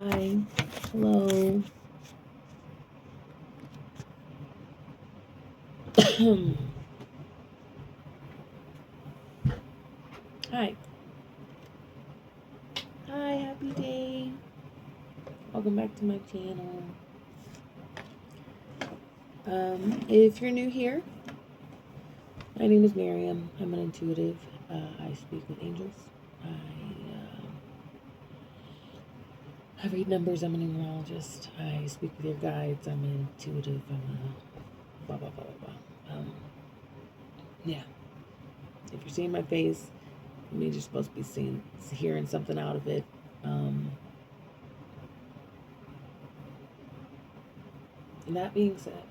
Hi. Hello. Hi. Hi, happy day. Welcome back to my channel. If you're new here, my name is Miriam. I'm an intuitive. I speak with angels. I read numbers. I'm a numerologist. I speak with your guides. I'm an intuitive. I'm a blah, blah, blah, blah, blah. Yeah. If you're seeing my face, it means you're supposed to be hearing something out of it. And that being said,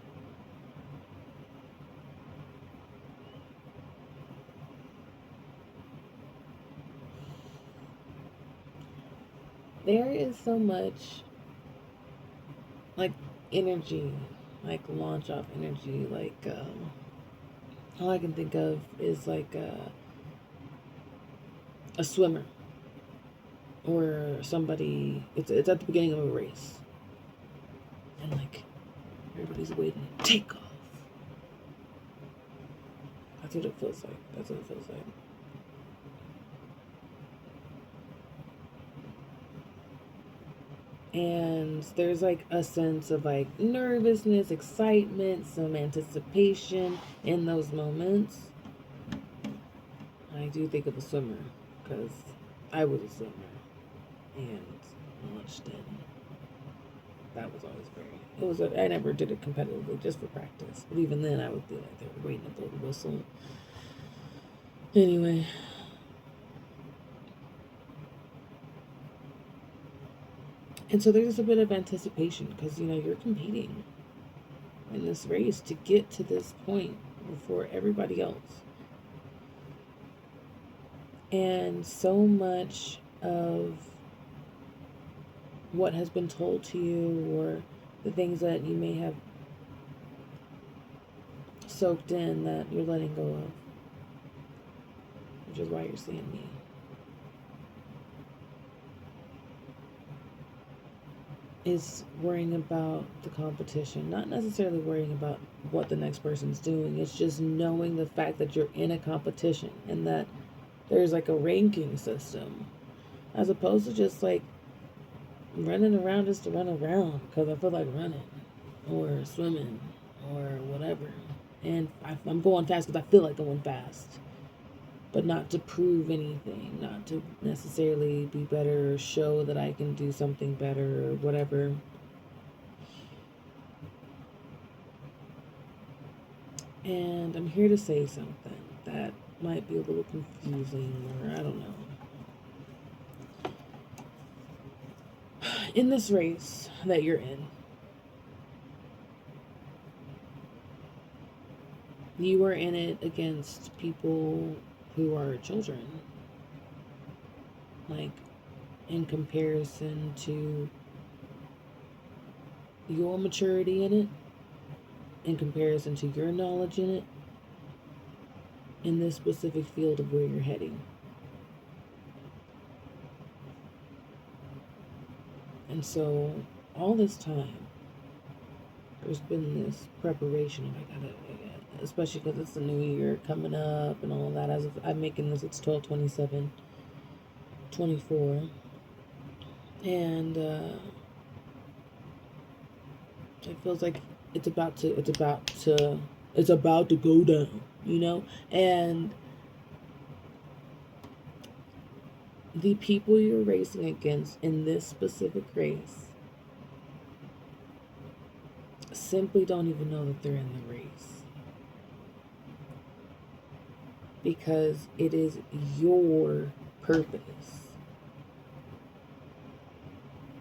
there is so much like energy, like launch off energy. All I can think of is like a swimmer or somebody. It's at the beginning of a race, and like everybody's waiting to take off. That's what it feels like. That's what it feels like. And there's like a sense of like nervousness, excitement, some anticipation in those moments. I do think of a swimmer because I was a swimmer and launched in. That was always I never did it competitively, just for practice. But even then, I would be like, they were waiting to blow the whistle. Anyway. And so there's a bit of anticipation because, you're competing in this race to get to this point before everybody else. And so much of what has been told to you or the things that you may have soaked in that you're letting go of, which is why you're seeing me. Is worrying about the competition, not necessarily worrying about what the next person's doing. It's just knowing the fact that you're in a competition and that there's like a ranking system as opposed to just like running around just to run around because I feel like running or swimming or whatever. And I'm going fast because I feel like going fast, but not to prove anything, not to necessarily be better or show that I can do something better or whatever. And I'm here to say something that might be a little confusing, or I don't know. In this race that you're in, you are in it against people who are children. Like, in comparison to your maturity in it, in comparison to your knowledge in it, in this specific field of where you're heading. And so, all this time, there's been this preparation. Especially because it's the new year coming up and all that. As I'm making this, it's 12/27/24, and it feels like it's about to go down, and the people you're racing against in this specific race simply don't even know that they're in the race because it is your purpose.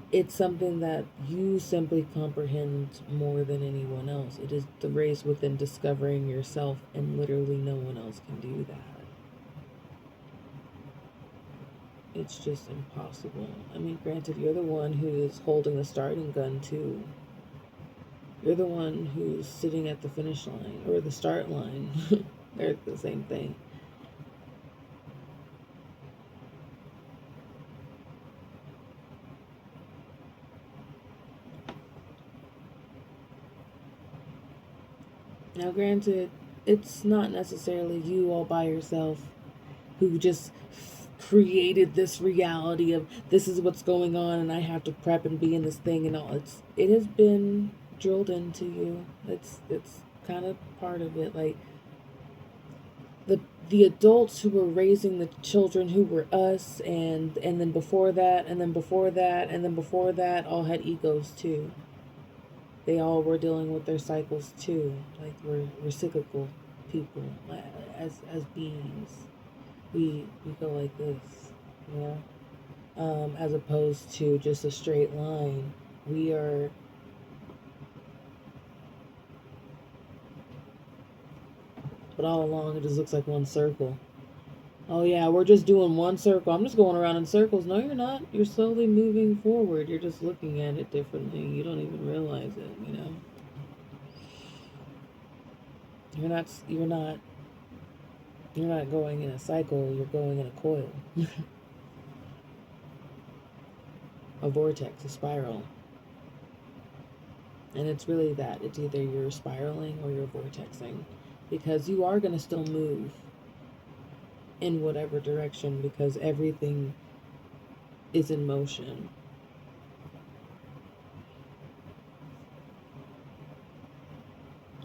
It's something that you simply comprehend more than anyone else. It is the race within discovering yourself, and literally no one else can do that. It's just impossible. I mean, granted, you're the one who is holding the starting gun too. You're the one who's sitting at the finish line or the start line. They're the same thing. Now, granted, it's not necessarily you all by yourself who just created this reality of this is what's going on and I have to prep and be in this thing and all. It has been drilled into you. It's kind of part of it. Like the adults who were raising the children who were us, and then before that, and then before that, and then before that, all had egos too. They all were dealing with their cycles too. Like we're cyclical people as beings. We go like this, you know, as opposed to just a straight line. We are, but all along it just looks like one circle. Oh yeah, we're just doing one circle. I'm just going around in circles. No, you're not. You're slowly moving forward. You're just looking at it differently. You don't even realize it, you know. You're not going in a cycle, you're going in a coil. A vortex, a spiral. And it's really that. It's either you're spiraling or you're vortexing. Because you are going to still move in whatever direction because everything is in motion.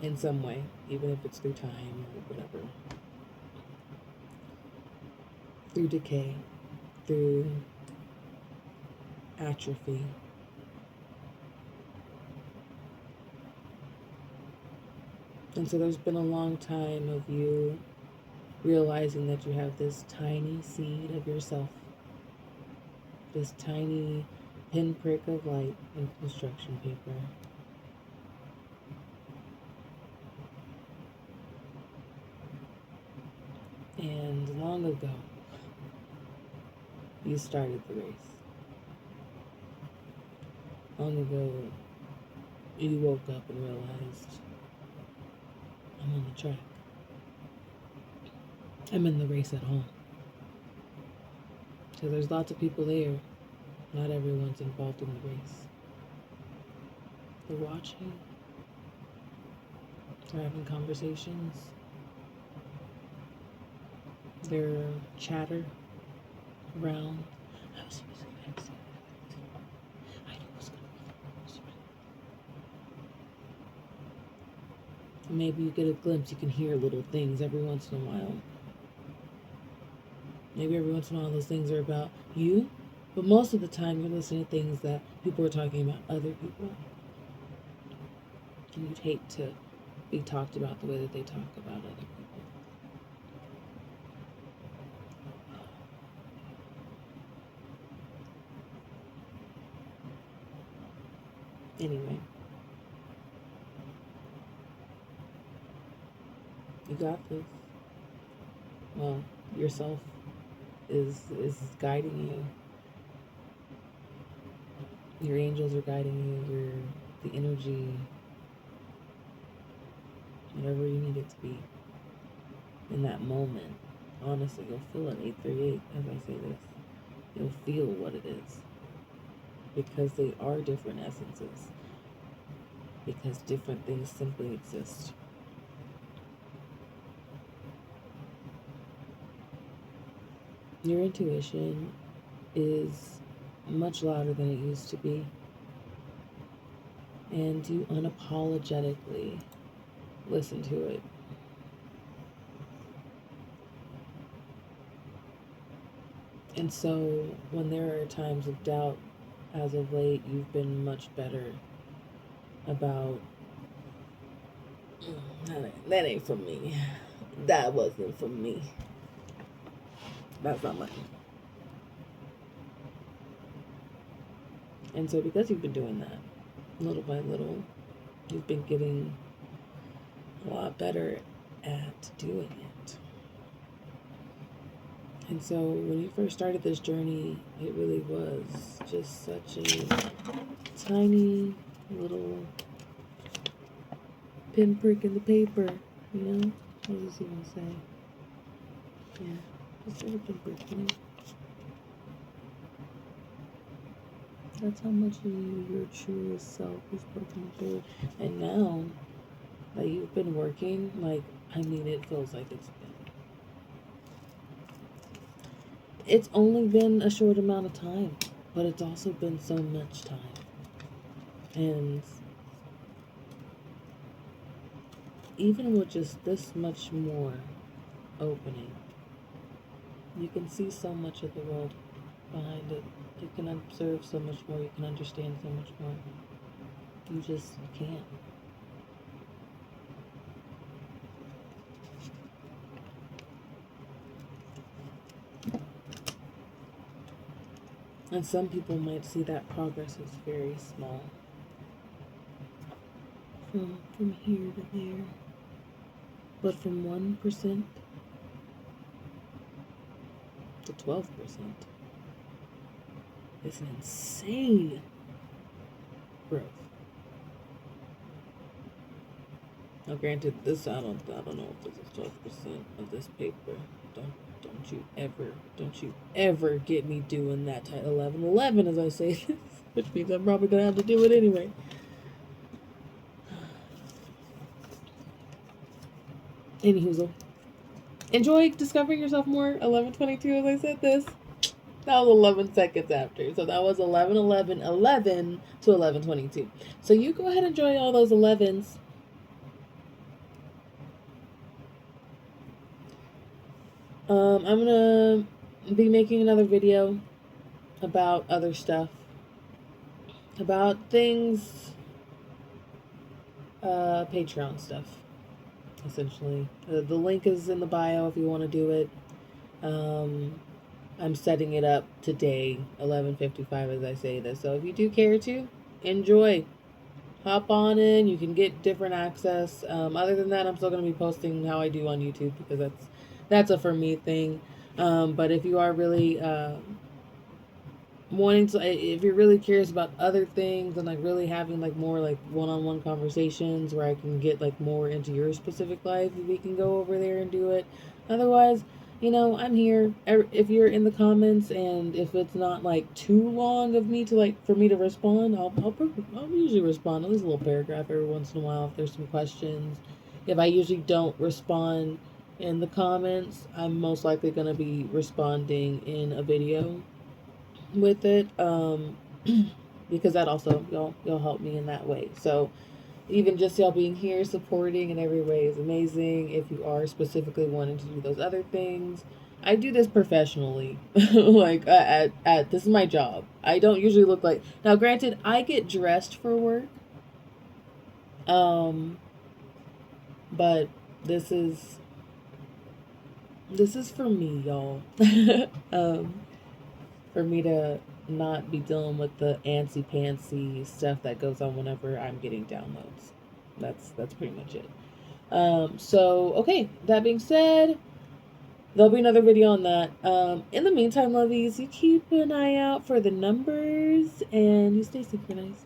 In some way, even if it's through time or whatever. Through decay, through atrophy. And so there's been a long time of you realizing that you have this tiny seed of yourself, this tiny pinprick of light in construction paper. And long ago, you started the race. Long ago, you woke up and realized, I'm on the track. I'm in the race at home. So there's lots of people there. Not everyone's involved in the race. They're watching. They're having conversations. They're chatter around. I was I know what's going on. Maybe you get a glimpse. You can hear little things every once in a while. Maybe every once in a while those things are about you, but most of the time you're listening to things that people are talking about other people. And you'd hate to be talked about the way that they talk about other people. Anyway, you got this. Well, yourself is guiding you. Your angels are guiding you. The energy, whatever you need it to be in that moment. Honestly, you'll feel an 838 as I say this. You'll feel what it is. Because they are different essences. Because different things simply exist. Your intuition is much louder than it used to be. And you unapologetically listen to it. And so when there are times of doubt, as of late, you've been much better about, that ain't for me. That wasn't for me. That's not mine. And so because you've been doing that, little by little, you've been getting a lot better at doing it. And so when you first started this journey, it really was just such a tiny little pinprick in the paper, you know? What does he even say? Yeah, just a little pinprick, you know? That's how much of you, your truest self is broken through. And now that you've been working, like, I mean, it feels like it's only been a short amount of time, but it's also been so much time. And even with just this much more opening, you can see so much of the world behind it. You can observe so much more. You can understand so much more. You just can't. And some people might see that progress as very small. From here to there. But from 1% to 12% is an insane growth. Now, granted, this I don't know if this is 12% of this paper. Don't you ever get me doing that type 11 as I say this, which means I'm probably gonna have to do it anyway. Anywho, enjoy discovering yourself more. 11:22 as I said this. That was 11 seconds after. So that was 11 to 11:22. So you go ahead and enjoy all those 11s. I'm gonna be making another video about other stuff, about things, Patreon stuff, essentially. The link is in the bio if you want to do it. I'm setting it up today, 11:55 as I say this. So if you do care to, enjoy. Hop on in. You can get different access. Other than that, I'm still going to be posting how I do on YouTube because that's a for me thing. But if you are really wanting to, if you're really curious about other things and like really having like more like one-on-one conversations where I can get like more into your specific life, we can go over there and do it. Otherwise, I'm here. If you're in the comments and if it's not like too long of me to like for me to respond, I'll usually respond at least a little paragraph every once in a while if there's some questions. If I usually don't respond in the comments, I'm most likely going to be responding in a video with it, because that also you'll help me in that way. So even just y'all being here supporting in every way is amazing. If you are specifically wanting to do those other things, I do this professionally. Like at this is my job. I don't usually look like, now granted I get dressed for work, but this is for me, y'all. For me to not be dealing with the antsy pantsy stuff that goes on whenever I'm getting downloads. That's pretty much it. So okay, that being said, there'll be another video on that. In the meantime, lovies, you keep an eye out for the numbers and you stay synchronized.